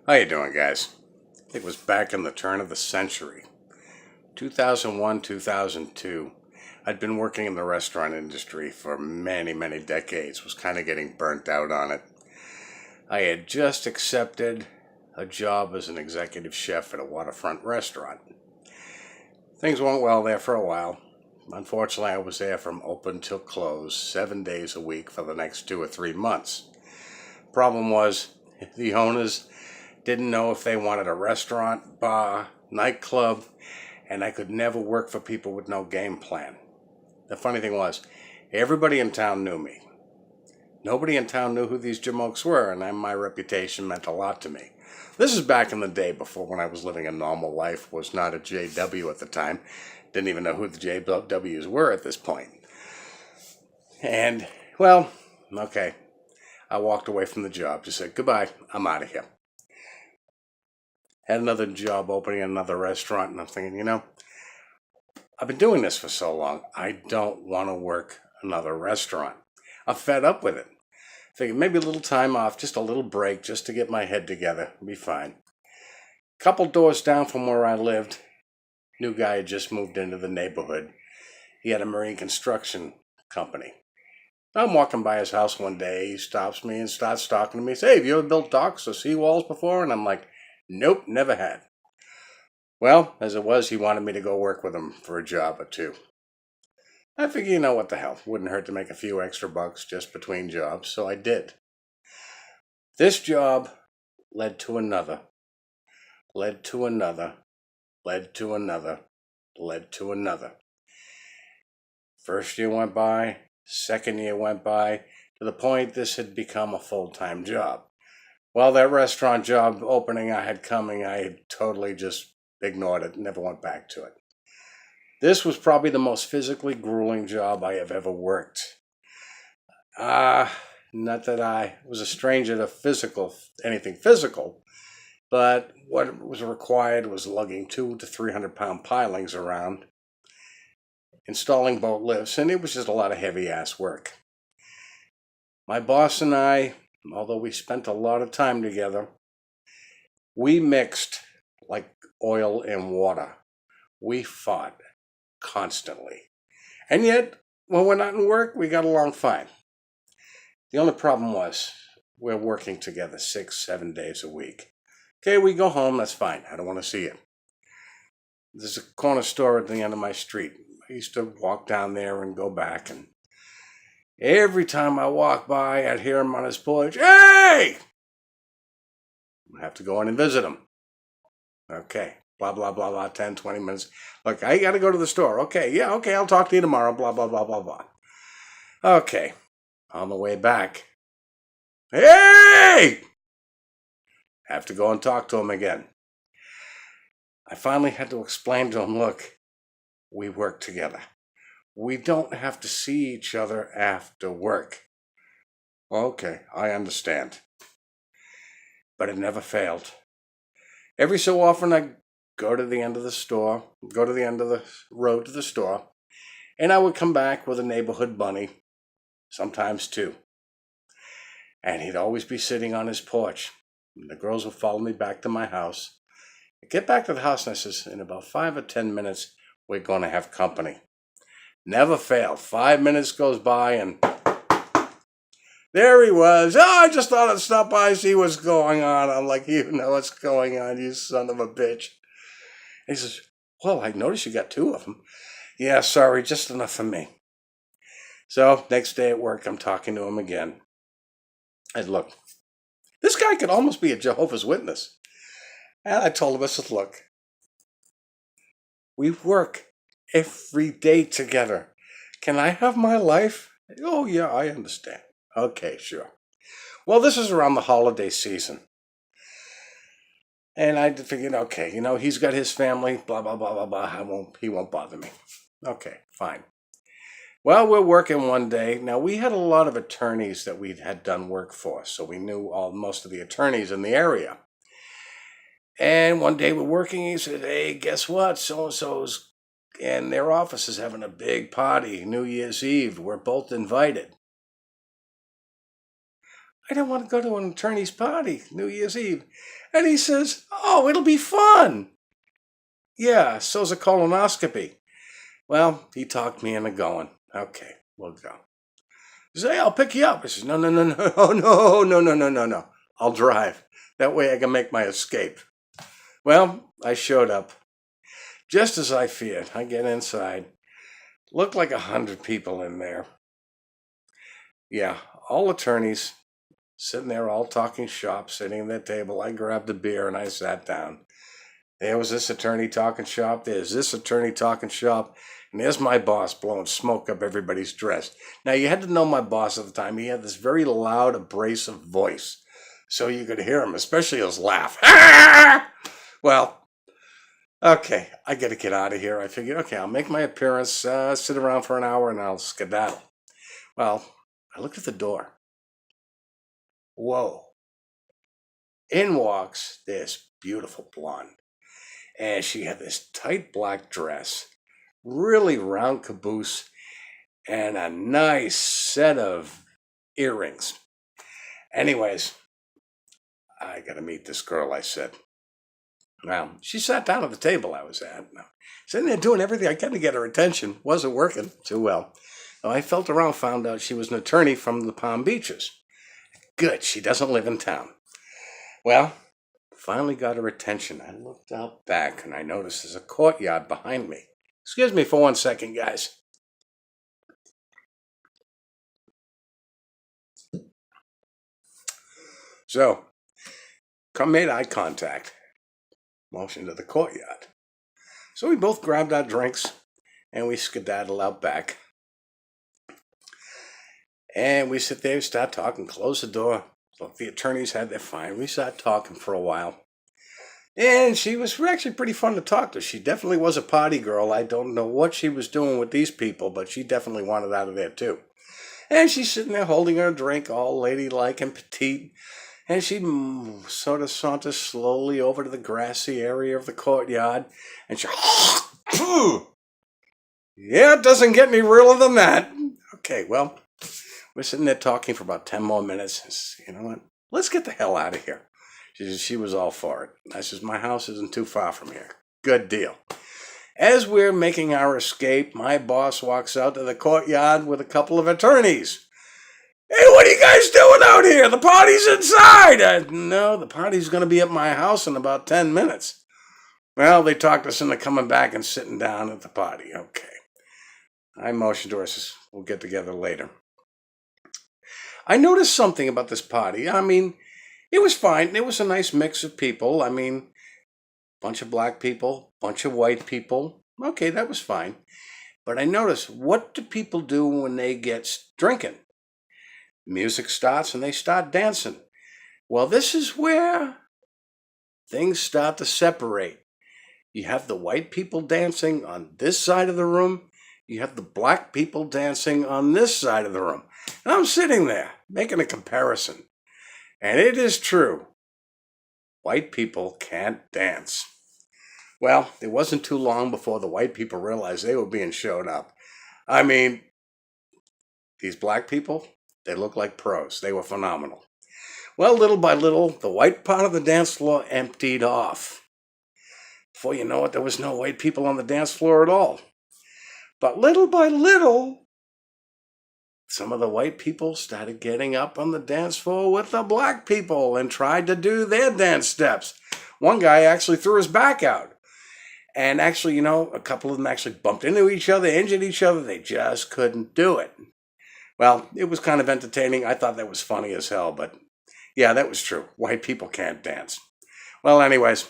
How you doing, guys? It was back in the turn of the century, 2001, 2002. I'd been working in the restaurant industry for many, many decades, was kind of getting burnt out on it. I had just accepted a job as an executive chef at a waterfront restaurant. Things went well there for a while. Unfortunately, I was there from open till close, 7 days a week for the next 2 or 3 months. Problem was, the owners didn't know if they wanted a restaurant, bar, nightclub, and I could never work for people with no game plan. The funny thing was, everybody in town knew me. Nobody in town knew who these jamokes were, and my reputation meant a lot to me. This is back in the day before when I was living a normal life, was not a JW at the time. Didn't even know who the JWs were at this point. And, well, okay. I walked away from the job, just said, goodbye, I'm out of here. Had another job opening in another restaurant, and I'm thinking, I've been doing this for so long, I don't want to work another restaurant. I'm fed up with it. Figured maybe a little time off, just a little break, just to get my head together, be fine. Couple doors down from where I lived, new guy had just moved into the neighborhood. He had a marine construction company. I'm walking by his house one day, he stops me and starts talking to me. He says, hey, have you ever built docks or seawalls before? And I'm like, nope, never had. Well, as it was, he wanted me to go work with him for a job or two. I figured, what the hell, wouldn't hurt to make a few extra bucks just between jobs, so I did. This job led to another, led to another, led to another, led to another. First year went by, second year went by, to the point this had become a full-time job. Well, that restaurant job opening I had coming, I had totally just ignored it, never went back to it. This was probably the most physically grueling job I have ever worked. Not that I was a stranger to anything physical, but what was required was lugging 200 to 300 pound pilings around, installing boat lifts, and it was just a lot of heavy ass work. My boss and I, although we spent a lot of time together, we mixed like oil and water. We fought constantly. And yet, when we're not in work, we got along fine. The only problem was, we're working together 6-7 days a week. Okay, we go home, that's fine. I don't want to see you. There's a corner store at the end of my street. I used to walk down there and go back, and every time I walk by, I'd hear him on his porch, hey! I have to go in and visit him. Okay, blah, blah, blah, blah, 10, 20 minutes. Look, I got to go to the store. Okay, yeah, okay, I'll talk to you tomorrow, blah, blah, blah, blah, blah. Okay, on the way back, hey! Have to go and talk to him again. I finally had to explain to him, look, we work together. We don't have to see each other after work. Okay, I understand. But it never failed. Every so often I go to the end of the road to the store, and I would come back with a neighborhood bunny, sometimes two. And he'd always be sitting on his porch. And the girls would follow me back to my house. I get back to the house and I says, in about 5 or 10 minutes, we're going to have company. Never failed. 5 minutes goes by and there he was. Oh, I just thought I'd stop by and see what's going on. I'm like, you know what's going on, you son of a bitch. And he says, well, I noticed you got 2 of them. Yeah, sorry, just enough for me. So next day at work, I'm talking to him again. And look, this guy could almost be a Jehovah's Witness. And I told him, I said, look, we work every day together. Can I have my life? Oh, yeah, I understand. Okay, sure. Well, this is around the holiday season. And I figured, okay, he's got his family, blah, blah, blah, blah, blah. He won't bother me. Okay, fine. Well, we're working one day. Now, we had a lot of attorneys that we had done work for, so we knew most of the attorneys in the area. And one day we're working, he said, hey, guess what? So-and-so's in their office is having a big party, New Year's Eve. We're both invited. I don't want to go to an attorney's party, New Year's Eve. And he says, oh, it'll be fun. Yeah, so's a colonoscopy. Well, he talked me into going. Okay, we'll go. He said, hey, I'll pick you up. I said, no, no, no, no, no, no, no, no, no, no. I'll drive. That way I can make my escape. Well, I showed up. Just as I feared, I get inside. Looked like 100 people in there. Yeah, all attorneys sitting there all talking shop, sitting at their table. I grabbed a beer and I sat down. There was this attorney talking shop. There's this attorney talking shop. And there's my boss blowing smoke up everybody's dress. Now, you had to know my boss at the time. He had this very loud, abrasive voice. So you could hear him, especially his laugh. Well, okay, I got to get out of here. I figured, okay, I'll make my appearance, sit around for an hour, and I'll skedaddle. Well, I looked at the door. Whoa. In walks this beautiful blonde. And she had this tight black dress, really round caboose, and a nice set of earrings. Anyways, I got to meet this girl, I said. Well, she sat down at the table I was at. Sitting there doing everything I could to get her attention. Wasn't working too well. I felt around, found out she was an attorney from the Palm Beaches. Good, she doesn't live in town. Well, finally got her attention. I looked out back and I noticed there's a courtyard behind me. Excuse me for 1 second, guys. So, made eye contact. Motioned to the courtyard. So we both grabbed our drinks and we skedaddle out back. And we sit there, start talking, close the door. So the attorneys had their fine. We sat talking for a while. And she was actually pretty fun to talk to. She definitely was a party girl. I don't know what she was doing with these people, but she definitely wanted out of there too. And she's sitting there holding her drink, all ladylike and petite. And she sort of saunters slowly over to the grassy area of the courtyard. And she, yeah, it doesn't get any realer than that. Okay, well, we're sitting there talking for about 10 more minutes. You know what? Let's get the hell out of here. She was all for it. I says, my house isn't too far from here. Good deal. As we're making our escape, my boss walks out to the courtyard with a couple of attorneys. Hey, what are you guys doing out here? The party's inside. No, the party's going to be at my house in about 10 minutes. Well, they talked us into coming back and sitting down at the party. Okay. I motioned to her. I says, we'll get together later. I noticed something about this party. I mean, it was fine. It was a nice mix of people. I mean, bunch of black people, bunch of white people. Okay, that was fine. But I noticed, what do people do when they get drinking? Music starts and they start dancing. Well, this is where things start to separate. You have the white people dancing on this side of the room. You have the black people dancing on this side of the room. And I'm sitting there making a comparison. And it is true. White people can't dance. Well, it wasn't too long before the white people realized they were being showed up. I mean, these black people, they look like pros. They were phenomenal. Well, little by little, the white part of the dance floor emptied off. Before you know it, there was no white people on the dance floor at all. But little by little, some of the white people started getting up on the dance floor with the black people and tried to do their dance steps. One guy actually threw his back out. And actually, a couple of them actually bumped into each other, injured each other. They just couldn't do it. Well, it was kind of entertaining. I thought that was funny as hell, but yeah, that was true. White people can't dance. Well, anyways,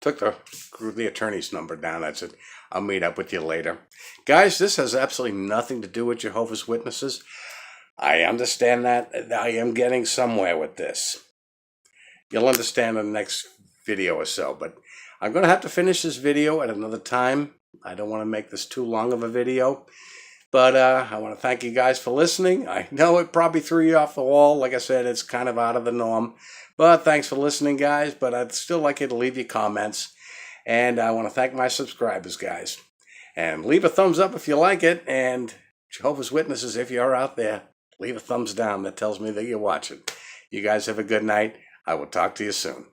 took the attorney's number down. I said, I'll meet up with you later. Guys, this has absolutely nothing to do with Jehovah's Witnesses. I understand that. I am getting somewhere with this. You'll understand in the next video or so, but I'm going to have to finish this video at another time. I don't want to make this too long of a video. But I want to thank you guys for listening. I know it probably threw you off the wall. Like I said, it's kind of out of the norm. But thanks for listening, guys. But I'd still like you to leave your comments. And I want to thank my subscribers, guys. And leave a thumbs up if you like it. And Jehovah's Witnesses, if you're out there, leave a thumbs down. That tells me that you're watching. You guys have a good night. I will talk to you soon.